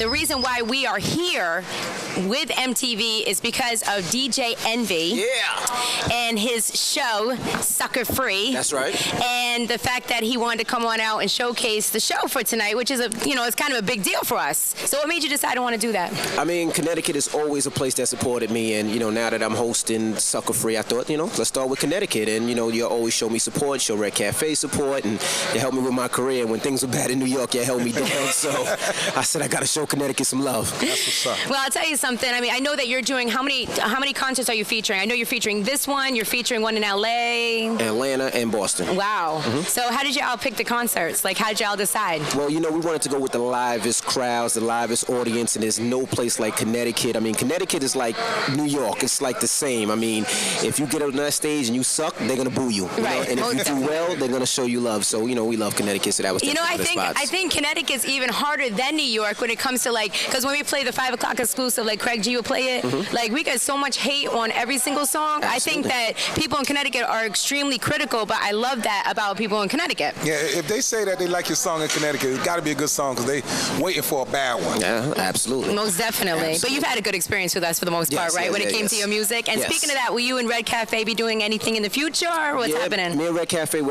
the reason why we are here with MTV is because of DJ Envy. Yeah. And his show, Sucker Free. That's right. And the fact that he wanted to come on out and showcase the show for tonight, which is it's kind of a big deal for us. So what made you decide I want to do that? I mean, Connecticut is always a place that supported me, and now that I'm hosting Sucker Free, I thought, let's start with Connecticut, and you always show me support, show Regg Cafe support, and you helped me with my career. And when things were bad in New York, you held me down. So I said I got to show Connecticut some love. That's what's up. Well, I'll tell you something. I mean, I know that you're doing how many concerts are you featuring? I know you're featuring this one. You're featuring one in LA, Atlanta, and Boston. Wow. So how did y'all pick the concerts? Like, how did y'all decide? Well, we wanted to go with the livest crowds, the livest audience, and there's no place like Connecticut. I mean, Connecticut is like New York. It's like the same. I mean, if you get on that stage and you suck, they're gonna boo you. Right. And if you do well, they're gonna show you love. So we love Connecticut. So that was I think Connecticut's even harder than New York when it comes to because when we play the 5 o'clock exclusive, like Craig G will play it, we get so much hate on every single song. Absolutely. I think that people in Connecticut are extremely critical, but I love that about people in Connecticut. Yeah, if they say that they like your song in Connecticut, it's got to be a good song because they waiting for a bad one. Yeah, absolutely. Most definitely. Absolutely. But you've had a good experience with us for the most part, right? When it came to your music. And speaking of that, will you and Regg Cafe be doing anything in the future, or what's happening? Me and Regg Cafe,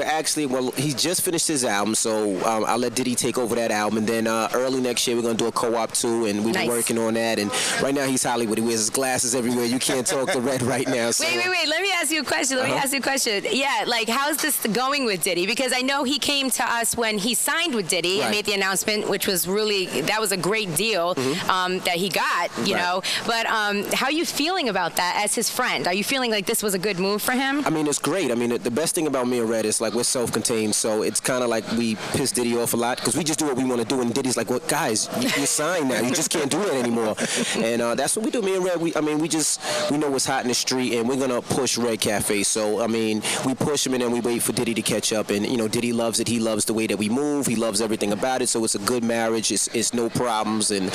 he just finished his album, so I'll let Diddy take over that album. And then early next year, we're going to do a co-op too, and we've been working on that. And right now, he's Hollywood. He wears his glasses everywhere. You can't talk to Regg right now. So. Wait. Let me ask you a question. Yeah, how's this going with Diddy? Because I know he came to us when he signed with Diddy and made the announcement, which was that was a great deal that he got, you know. But how are you feeling about that as his friend? Are you feeling like this was a good move for him? I mean, it's great. I mean, the best thing about me and Regg is we're self-contained, so it's kind of like we piss Diddy off a lot because we just do what we want to do, and Diddy's like, well, guys, you're signed now. You just can't do that anymore. And that's what we do. Me and Regg, we know what's hot in the street, and we're going to push Regg Cafe. So, I mean, we push him, and then we wait for Diddy to catch up. And, Diddy loves it. He loves the way that we move. He loves everything about it. So it's a good marriage. It's no problems, and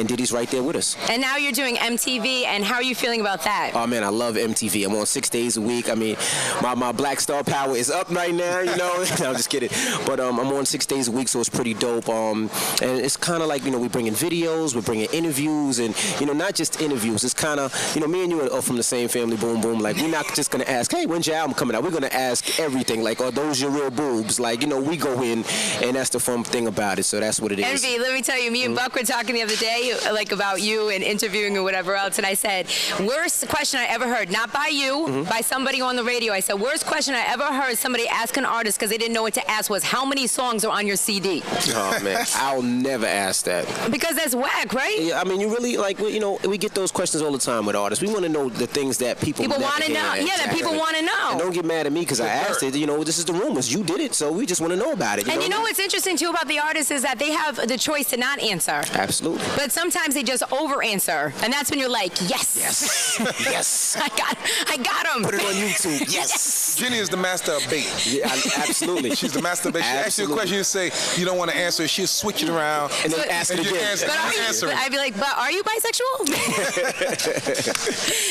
Diddy's right there with us. And now you're doing MTV, and how are you feeling about that? Oh, man, I love MTV. I'm on 6 days a week. I mean, my Black Star power is up right now, No, I'm just kidding. But I'm on 6 days a week, so it's pretty dope. And it's kind of like, we're bringing videos, we're bringing interviews, and, not just interviews. It's kind of, me and you are from the same family, boom, boom. We're not just going to ask, hey, when's your album coming out? We're going to ask everything, are those your real boobs? We go in, and that's the fun thing about it. So that's what it is. Envy, let me tell you, me and Buck were talking the other day, about you and interviewing or whatever else, and I said, worst question I ever heard, not by you, by somebody on the radio. I said, worst question I ever heard somebody ask an artist because they didn't know what to ask was, how many songs are on your CD? Oh, man, I'll never ask that. Because that's whack, right? Yeah, I mean, you really, we get those questions all the time with artists. We want to know the things that people want to know. Yeah, that people want to know. And don't get mad at me because I asked it. This is the rumors. You did it, so we just want to know about it. And what's interesting, too, about the artists is that they have the choice to not answer. Absolutely. But sometimes they just over-answer. And that's when you're like, yes. Yes. I got him. Put it on YouTube. Yes. Jenny is the master of bait. Yeah, absolutely. She's the master of bait. She asks you a question, you say, you don't want to answer, she'll switch it around. And then ask it again. I'd be like, but are you bisexual?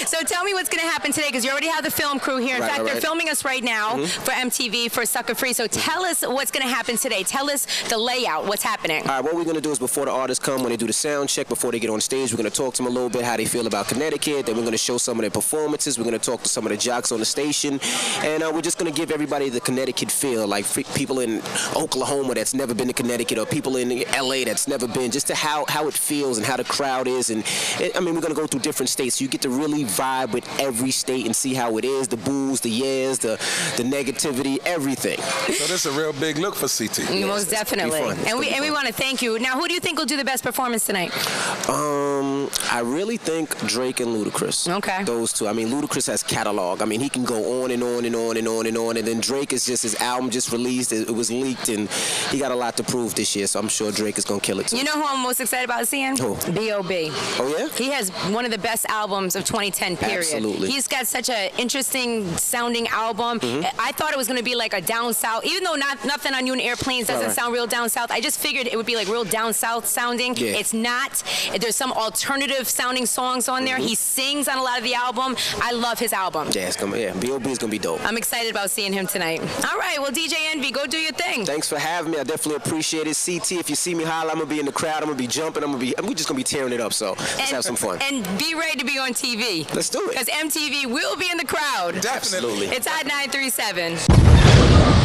So tell me what's going to happen today, because you already have the film crew here. In fact, they're filming us right now for MTV for Sucker Free. So tell us what's going to happen today. Tell us the layout. What's happening? All right, what we're going to do is before the artists come, when they do the sound check, before they get on stage, we're going to talk to them a little bit how they feel about Connecticut. Then we're going to show some of their performances. We're going to talk to some of the jocks on the station. And we're just going to give everybody the Connecticut feel, like people in Oklahoma that's never been to Connecticut, or people in LA that's never been, just to how it feels and how the crowd is. And we're going to go through different states, so you get to really vibe with every state and see how it is, the boos, the yeahs, the negativity, everything. So this is a real big look for CT. Yes, most definitely. And we want to thank you. Now, who do you think will do the best performance tonight? I really think Drake and Ludacris. Okay. Those two. I mean, Ludacris has catalog. I mean, he can go on and on and on and on and on. And then Drake is just, his album just released. It was leaked, and he got a lot to prove this year. So I'm sure Drake is going to kill it too. You know who I'm most excited about seeing? Who? B.O.B. Oh, yeah? He has one of the best albums of 2010, period. Absolutely. He's got such an interesting sounding album. I thought it was going to be like a down south, even though nothing on You and Airplanes doesn't sound real down south. I just figured it would be like real down south sounding. Yeah. It's not. There's some alternative sounding songs on there. He sings on a lot of the album. I love his album. Yeah, B.O.B. is going to be dope. I'm excited about seeing him tonight. All right, well, DJ Envy, go do your thing. Thanks for having me. I definitely appreciate it. CT, if you see me holler, I'm gonna be in the crowd. I'm gonna be jumping. We're just gonna be tearing it up. So let's have some fun. And be ready to be on TV. Let's do it. Because MTV will be in the crowd. Definitely. Absolutely. It's at 937.